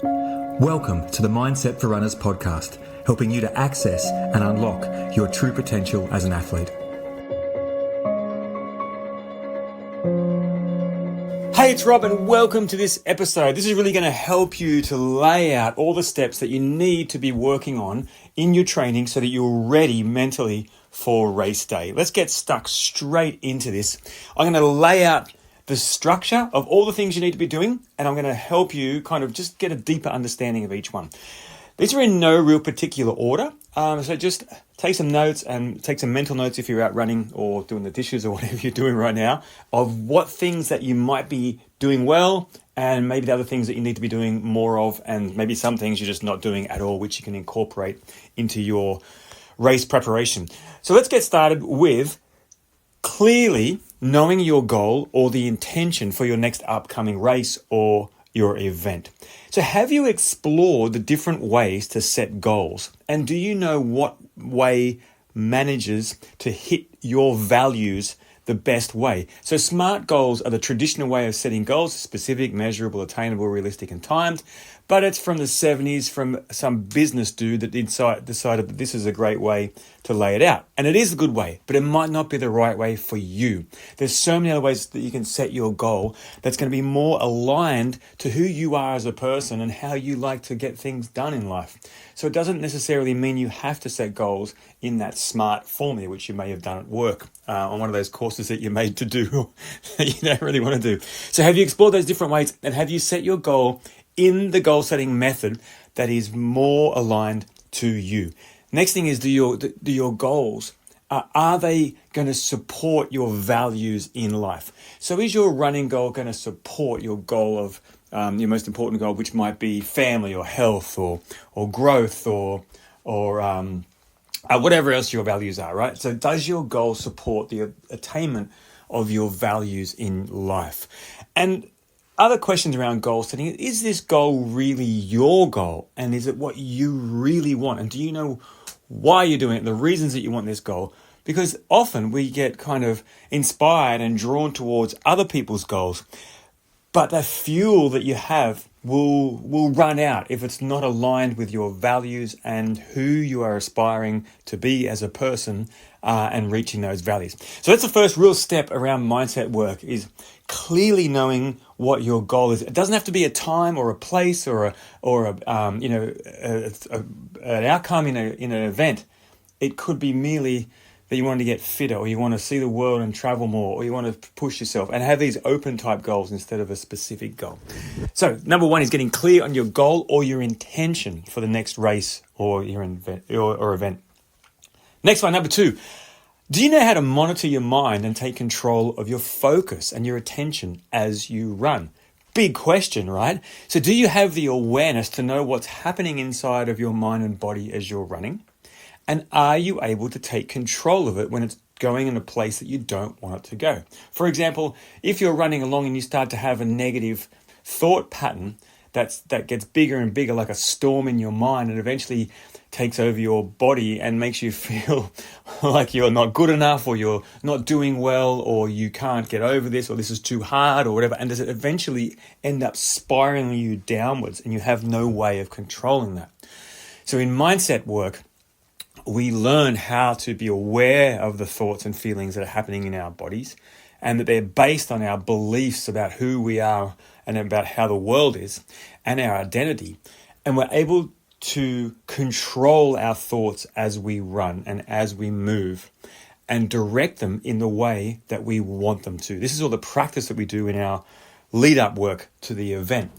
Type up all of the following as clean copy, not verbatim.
Welcome to the Mindset for Runners podcast, helping you to access and unlock your true potential as an athlete. Hey, it's Rob and welcome to this episode. This is really going to help you to lay out all the steps that you need to be working on in your training so that you're ready mentally for race day. Let's get stuck straight into this. I'm going to lay out the structure of all the things you need to be doing, and I'm going to help you kind of just get a deeper understanding of each one. These are in no real particular order, so just take some notes and take some mental notes if you're out running or doing the dishes or whatever you're doing right now, of what things that you might be doing well and maybe the other things that you need to be doing more of, and maybe some things you're just not doing at all, which you can incorporate into your race preparation. So let's get started with clearly knowing your goal or the intention for your next upcoming race or your event. So have you explored the different ways to set goals? And do you know what way manages to hit your values the best way? So SMART goals are the traditional way of setting goals: specific, measurable, attainable, realistic, and timed. But it's from the 70s from some business dude that decided that this is a great way to lay it out. And it is a good way, but it might not be the right way for you. There's so many other ways that you can set your goal that's going to be more aligned to who you are as a person and how you like to get things done in life. So it doesn't necessarily mean you have to set goals in that SMART formula, which you may have done at work on one of those courses that you're made to do that you don't really want to do. So have you explored those different ways, and have you set your goal in the goal setting method that is more aligned to you? Next thing is, do your goals, are they going to support your values in life? So is your running goal going to support your goal of your most important goal, which might be family or health or growth or whatever else your values are, right? So does your goal support the attainment of your values in life? And other questions around goal setting: is this goal really your goal? And is it what you really want? And do you know why you're doing it, the reasons that you want this goal? Because often we get kind of inspired and drawn towards other people's goals, but the fuel that you have will run out if it's not aligned with your values and who you are aspiring to be as a person and reaching those values. So that's the first real step around mindset work, is clearly knowing what your goal is. It doesn't have to be a time or a place or an outcome in an event. It could be merely that you want to get fitter, or you want to see the world and travel more, or you want to push yourself, and have these open type goals instead of a specific goal. So number one is getting clear on your goal or your intention for the next race or your event. Next one, number two, do you know how to monitor your mind and take control of your focus and your attention as you run? Big question, right? So do you have the awareness to know what's happening inside of your mind and body as you're running? And are you able to take control of it when it's going in a place that you don't want it to go? For example, if you're running along and you start to have a negative thought pattern that gets bigger and bigger, like a storm in your mind, and eventually takes over your body and makes you feel like you're not good enough, or you're not doing well, or you can't get over this, or this is too hard, or whatever, and does it eventually end up spiraling you downwards, and you have no way of controlling that? So in mindset work, we learn how to be aware of the thoughts and feelings that are happening in our bodies, and that they're based on our beliefs about who we are and about how the world is and our identity. And we're able to control our thoughts as we run and as we move, and direct them in the way that we want them to. This is all the practice that we do in our lead-up work to the event.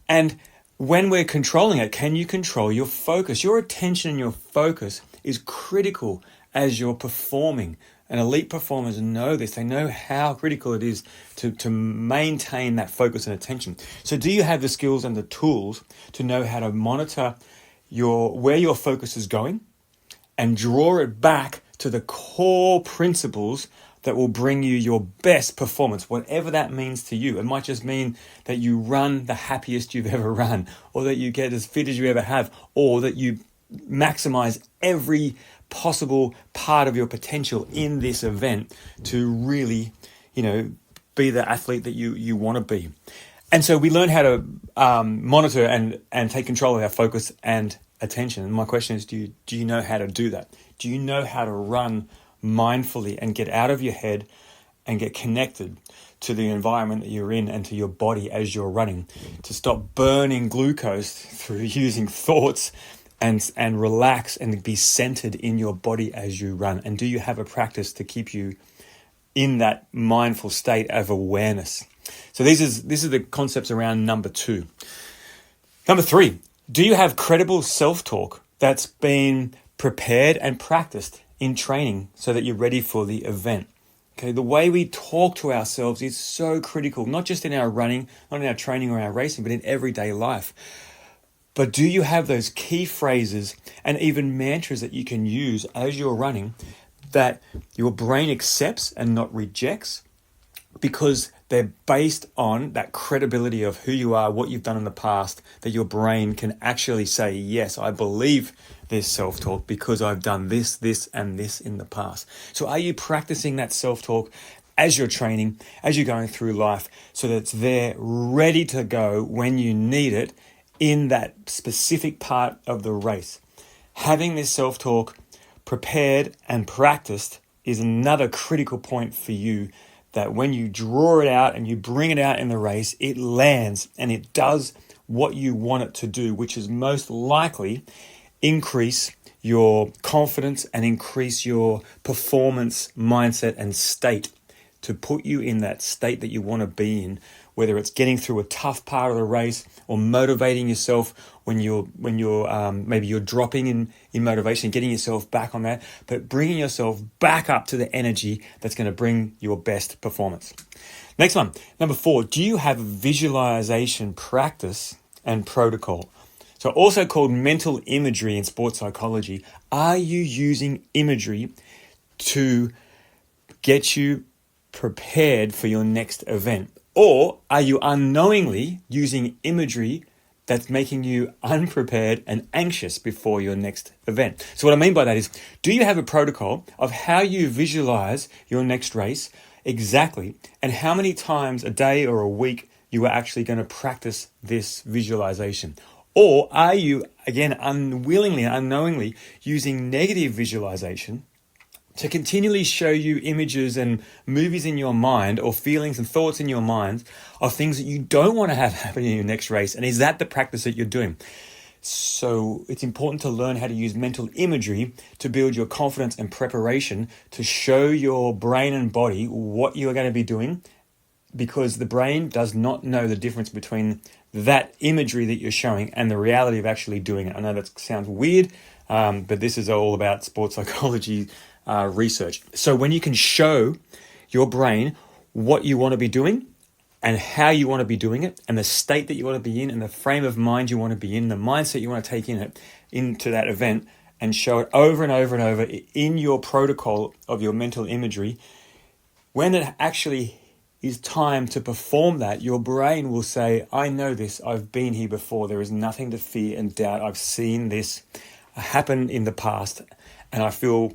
And when we're controlling it, can you control your focus? Your attention and your focus is critical as you're performing. And elite performers know this. They know how critical it is to maintain that focus and attention. So do you have the skills and the tools to know how to monitor where your focus is going and draw it back to the core principles that will bring you your best performance, whatever that means to you? It might just mean that you run the happiest you've ever run, or that you get as fit as you ever have, or that you maximize every possible part of your potential in this event to really, be the athlete that you want to be. And so we learn how to monitor and take control of our focus and attention. And my question is, do you know how to do that? Do you know how to run mindfully and get out of your head and get connected to the environment that you're in and to your body as you're running, to stop burning glucose through using thoughts and relax and be centered in your body as you run? And do you have a practice to keep you in that mindful state of awareness? So these are the concepts around number 2. Number 3, do you have credible self-talk that's been prepared and practiced in training so that you're ready for the event? Okay, the way we talk to ourselves is so critical, not just in our running, not in our training or our racing, but in everyday life. But do you have those key phrases and even mantras that you can use as you're running that your brain accepts and not rejects, because they're based on that credibility of who you are, what you've done in the past, that your brain can actually say, yes, I believe this self-talk because I've done this, this, and this in the past. So are you practicing that self-talk as you're training, as you're going through life, so that it's there ready to go when you need it in that specific part of the race? Having this self-talk prepared and practiced is another critical point for you, that when you draw it out and you bring it out in the race, it lands and it does what you want it to do, which is most likely increase your confidence and increase your performance mindset and state, to put you in that state that you want to be in, whether it's getting through a tough part of the race or motivating yourself when you're maybe you're dropping in motivation, getting yourself back on that, but bringing yourself back up to the energy that's going to bring your best performance. Next one, number 4, do you have a visualization practice and protocol? So also called mental imagery in sports psychology. Are you using imagery to get you prepared for your next event? Or are you unknowingly using imagery that's making you unprepared and anxious before your next event? So what I mean by that is, do you have a protocol of how you visualize your next race exactly, and how many times a day or a week you are actually going to practice this visualization? Or are you, again, unwillingly and unknowingly using negative visualization to continually show you images and movies in your mind, or feelings and thoughts in your mind of things that you don't want to have happen in your next race? And is that the practice that you're doing? So it's important to learn how to use mental imagery to build your confidence and preparation to show your brain and body what you are going to be doing, because the brain does not know the difference between that imagery that you're showing and the reality of actually doing it. I know that sounds weird, but this is all about sports psychology research. So when you can show your brain what you want to be doing and how you want to be doing it, and the state that you want to be in, and the frame of mind you want to be in, the mindset you want to take into that event, and show it over and over and over in your protocol of your mental imagery, when it actually is time to perform that, your brain will say, I know this, I've been here before, there is nothing to fear and doubt, I've seen this happen in the past, and I feel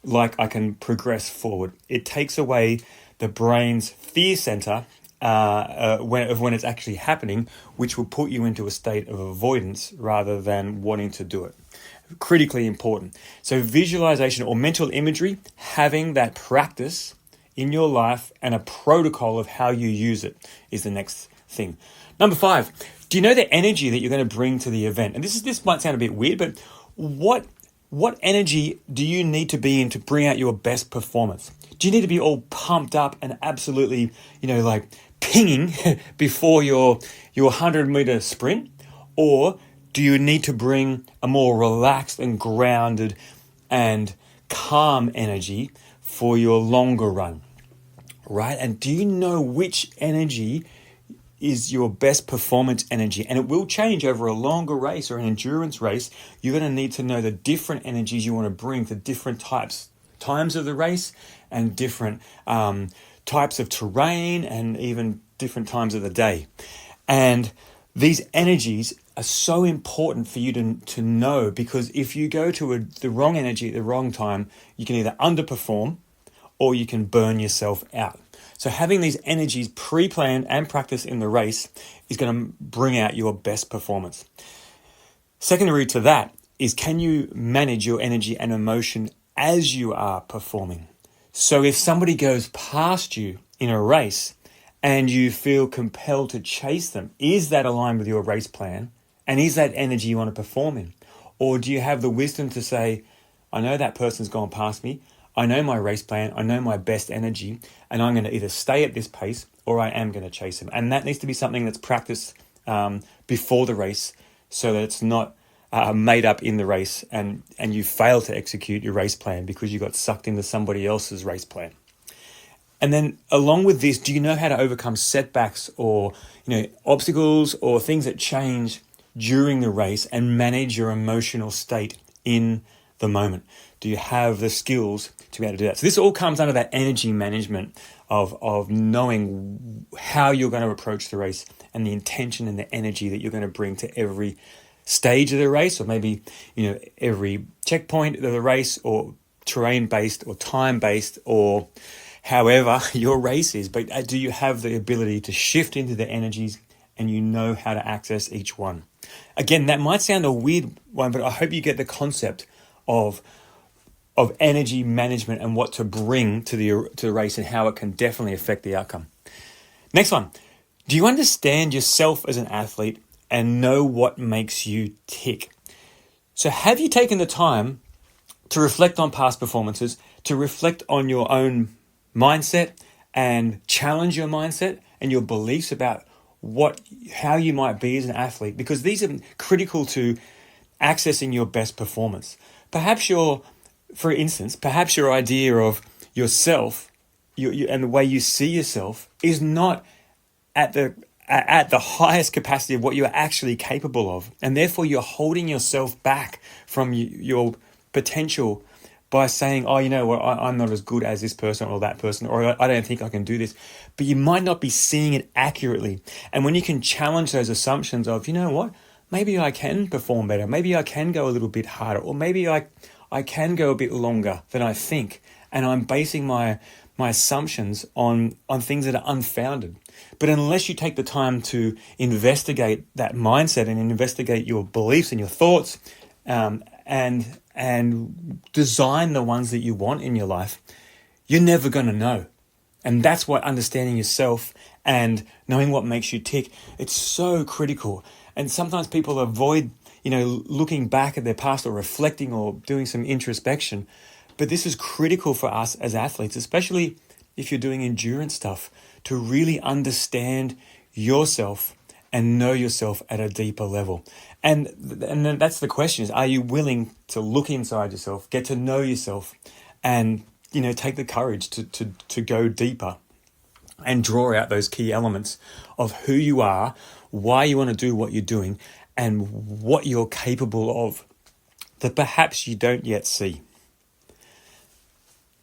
like I can progress forward. It takes away the brain's fear center when it's actually happening, which will put you into a state of avoidance rather than wanting to do it. Critically important. So visualization or mental imagery, having that practice in your life and a protocol of how you use it, is the next thing. Number 5, do you know the energy that you're going to bring to the event? And this might sound a bit weird, but what energy do you need to be in to bring out your best performance? Do you need to be all pumped up and absolutely, like pinging before your 100-meter sprint? Or do you need to bring a more relaxed and grounded and calm energy for your longer run, right? And do you know which energy is your best performance energy? And it will change over a longer race or an endurance race. You're going to need to know the different energies you want to bring to different times of the race, and different types of terrain, and even different times of the day. And these energies are so important for you to know, because if you go to the wrong energy at the wrong time, you can either underperform or you can burn yourself out. So having these energies pre-planned and practiced in the race is going to bring out your best performance. Secondary to that is, can you manage your energy and emotion as you are performing? So if somebody goes past you in a race and you feel compelled to chase them, is that aligned with your race plan? And is that energy you want to perform in? Or do you have the wisdom to say, I know that person's gone past me, I know my race plan, I know my best energy, and I'm going to either stay at this pace or I am going to chase him. And that needs to be something that's practiced before the race, so that it's not made up in the race and you fail to execute your race plan because you got sucked into somebody else's race plan. And then along with this, do you know how to overcome setbacks or obstacles or things that change during the race and manage your emotional state in the moment? Do you have the skills to be able to do that? So this all comes under that energy management of knowing how you're going to approach the race and the intention and the energy that you're going to bring to every stage of the race, or maybe every checkpoint of the race, or terrain based or time based, or however your race is. But do you have the ability to shift into the energies and you know how to access each one? Again, that might sound a weird one, but I hope you get the concept of energy management and what to bring to the race and how it can definitely affect the outcome. Next one. Do you understand yourself as an athlete and know what makes you tick? So have you taken the time to reflect on past performances, to reflect on your own mindset and challenge your mindset and your beliefs about how you might be as an athlete? Because these are critical to accessing your best performance. For instance, perhaps your idea of yourself and the way you see yourself is not at the highest capacity of what you're actually capable of. And therefore you're holding yourself back from your potential by saying, I'm not as good as this person or that person, or I don't think I can do this. But you might not be seeing it accurately. And when you can challenge those assumptions of, maybe I can perform better, maybe I can go a little bit harder, or maybe I can go a bit longer than I think, and I'm basing my assumptions on things that are unfounded. But unless you take the time to investigate that mindset and investigate your beliefs and your thoughts, and design the ones that you want in your life, you're never going to know. And that's what understanding yourself and knowing what makes you tick, it's so critical. And sometimes people avoid looking back at their past or reflecting or doing some introspection. But this is critical for us as athletes, especially if you're doing endurance stuff, to really understand yourself and know yourself at a deeper level. And then that's the question is, are you willing to look inside yourself, get to know yourself, and take the courage to go deeper and draw out those key elements of who you are, why you want to do what you're doing, and what you're capable of that perhaps you don't yet see.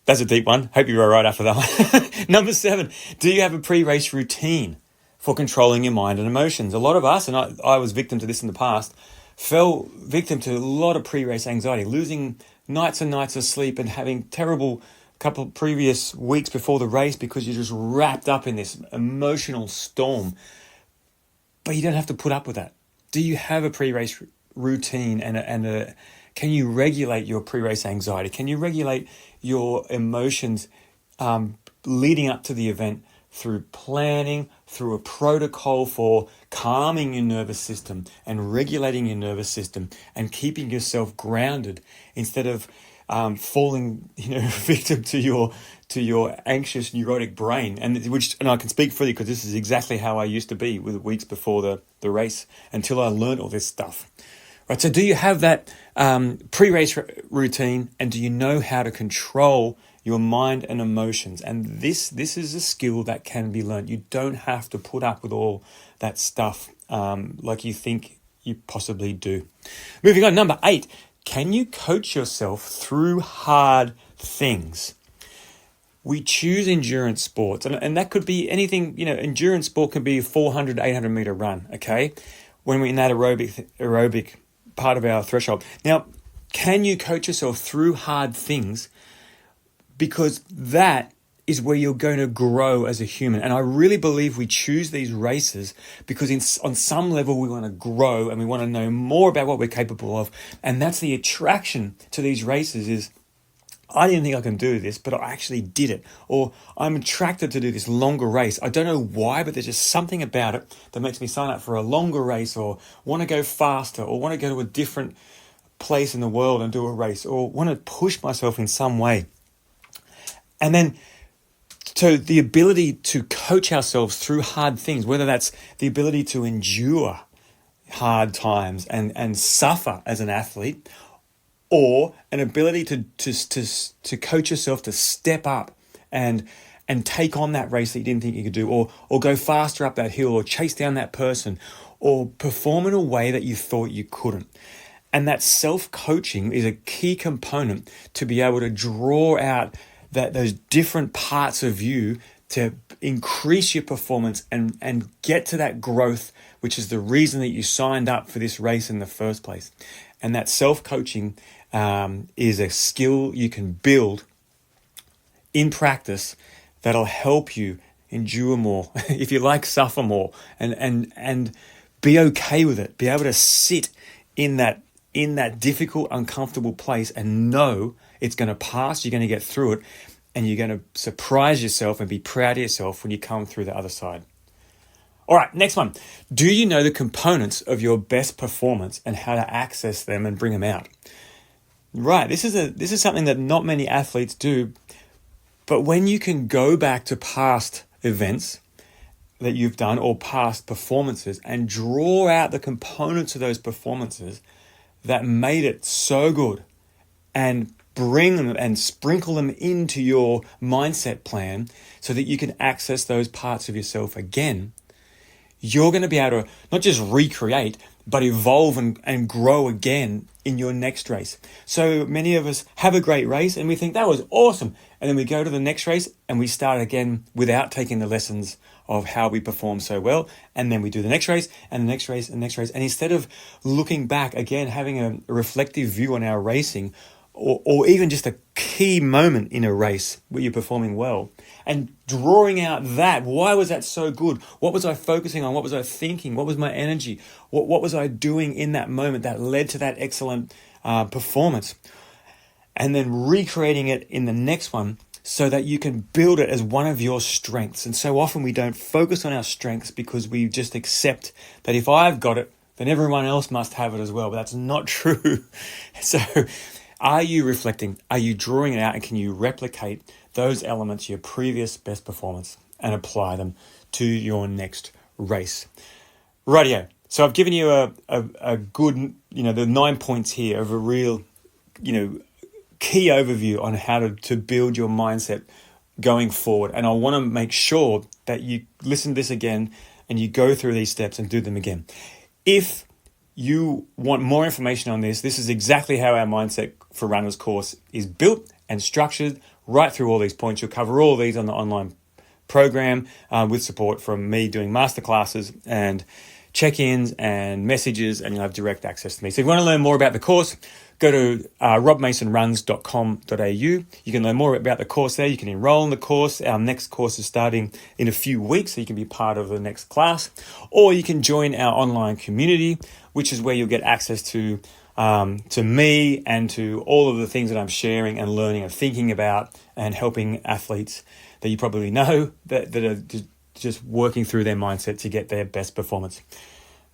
That's a deep one. Hope you were all right after that one. Number 7, do you have a pre-race routine for controlling your mind and emotions? A lot of us, and I was victim to this in the past, fell victim to a lot of pre-race anxiety, losing nights and nights of sleep and having terrible couple previous weeks before the race because you're just wrapped up in this emotional storm. But you don't have to put up with that. Do you have a pre-race routine and can you regulate your pre-race anxiety? Can you regulate your emotions leading up to the event through planning, through a protocol for calming your nervous system and regulating your nervous system and keeping yourself grounded instead of falling victim to your anxious neurotic brain, and I can speak freely because this is exactly how I used to be with weeks before the race until I learned all this stuff. Right, so do you have that pre-race routine, and do you know how to control your mind and emotions? And this is a skill that can be learned. You don't have to put up with all that stuff like you think you possibly do. Moving on, number 8, can you coach yourself through hard things? We choose endurance sports, and that could be anything. Endurance sport can be a 400, 800 meter run, okay? When we're in that aerobic part of our threshold. Now, can you coach yourself through hard things? Because that is where you're going to grow as a human. And I really believe we choose these races because on some level we want to grow and we want to know more about what we're capable of. And that's the attraction to these races is, I didn't think I can do this, but I actually did it. Or I'm attracted to do this longer race. I don't know why, but there's just something about it that makes me sign up for a longer race or want to go faster or want to go to a different place in the world and do a race or want to push myself in some way. And then so the ability to coach ourselves through hard things, whether that's the ability to endure hard times and suffer as an athlete, or an ability to coach yourself to step up and take on that race that you didn't think you could do, or go faster up that hill, or chase down that person, or perform in a way that you thought you couldn't. And that self-coaching is a key component to be able to draw out those different parts of you to increase your performance and get to that growth, which is the reason that you signed up for this race in the first place. And that self-coaching is a skill you can build in practice that'll help you endure more, if you like, suffer more, and be okay with it. Be able to sit in that difficult, uncomfortable place and know it's going to pass, you're going to get through it, and you're going to surprise yourself and be proud of yourself when you come through the other side. All right, next one. Do you know the components of your best performance and how to access them and bring them out? Right, this is something that not many athletes do, but when you can go back to past events that you've done or past performances and draw out the components of those performances that made it so good and bring them and sprinkle them into your mindset plan so that you can access those parts of yourself again, you're going to be able to not just recreate, but evolve and grow again in your next race. So many of us have a great race and we think that was awesome. And then we go to the next race and we start again without taking the lessons of how we perform so well. And then we do the next race and the next race and the next race. And instead of looking back again, having a reflective view on our racing, or even just a key moment in a race where you're performing well and drawing out that, why was that so good? What was I focusing on? What was I thinking? What was my energy? What was I doing in that moment that led to that excellent performance? And then recreating it in the next one so that you can build it as one of your strengths. And so often we don't focus on our strengths because we just accept that if I've got it, then everyone else must have it as well. But that's not true. So are you reflecting? Are you drawing it out? And can you replicate those elements, your previous best performance, and apply them to your next race? Rightio. So I've given you a good, the 9 points here of a real, key overview on how to build your mindset going forward. And I want to make sure that you listen to this again and you go through these steps and do them again. If you want more information on this, this is exactly how our Mindset for Runners course is built and structured right through all these points. You'll cover all these on the online program with support from me doing masterclasses and check-ins and messages, and you'll have direct access to me. So if you want to learn more about the course, go to robmasonruns.com.au. You can learn more about the course there. You can enroll in the course. Our next course is starting in a few weeks, so you can be part of the next class. Or you can join our online community, which is where you'll get access to me and to all of the things that I'm sharing and learning and thinking about and helping athletes that you probably know that are just working through their mindset to get their best performance.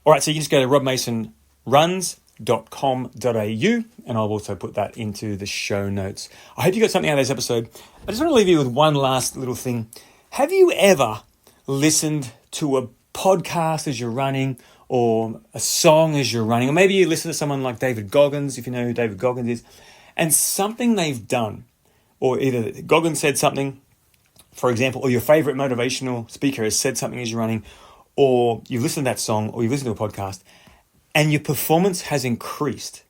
All right, so you can just go to robmasonruns.com.au and I'll also put that into the show notes. I hope you got something out of this episode. I just want to leave you with one last little thing. Have you ever listened to a podcast as you're running, or a song as you're running, or maybe you listen to someone like David Goggins, if you know who David Goggins is, and something they've done, or either Goggins said something, for example, or your favorite motivational speaker has said something as you're running, or you've listened to that song, or you've listened to a podcast, and your performance has increased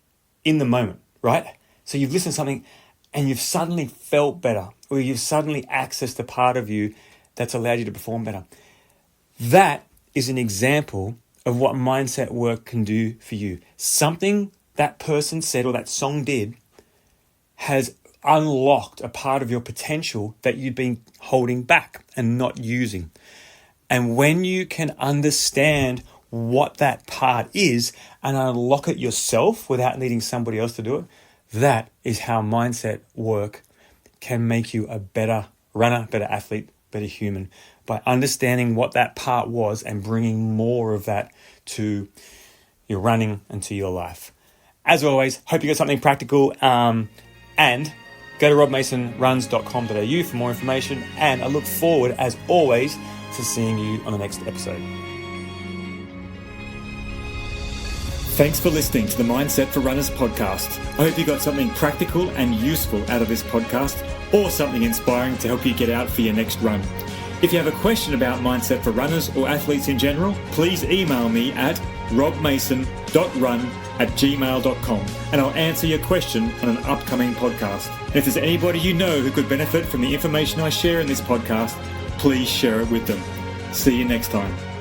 in the moment, right? So you've listened to something and you've suddenly felt better, or you've suddenly accessed a part of you that's allowed you to perform better. That is an example of what mindset work can do for you. Something that person said or that song did has unlocked a part of your potential that you've been holding back and not using. And when you can understand what that part is and unlock it yourself without needing somebody else to do it, that is how mindset work can make you a better runner, better athlete, better human, by understanding what that part was and bringing more of that to your running and to your life. As always, hope you got something practical, and go to robmasonruns.com.au for more information. And I look forward, as always, to seeing you on the next episode. Thanks for listening to the Mindset for Runners podcast. I hope you got something practical and useful out of this podcast, or something inspiring to help you get out for your next run. If you have a question about Mindset for Runners or athletes in general, please email me at robmason.run@gmail.com and I'll answer your question on an upcoming podcast. And if there's anybody you know who could benefit from the information I share in this podcast, please share it with them. See you next time.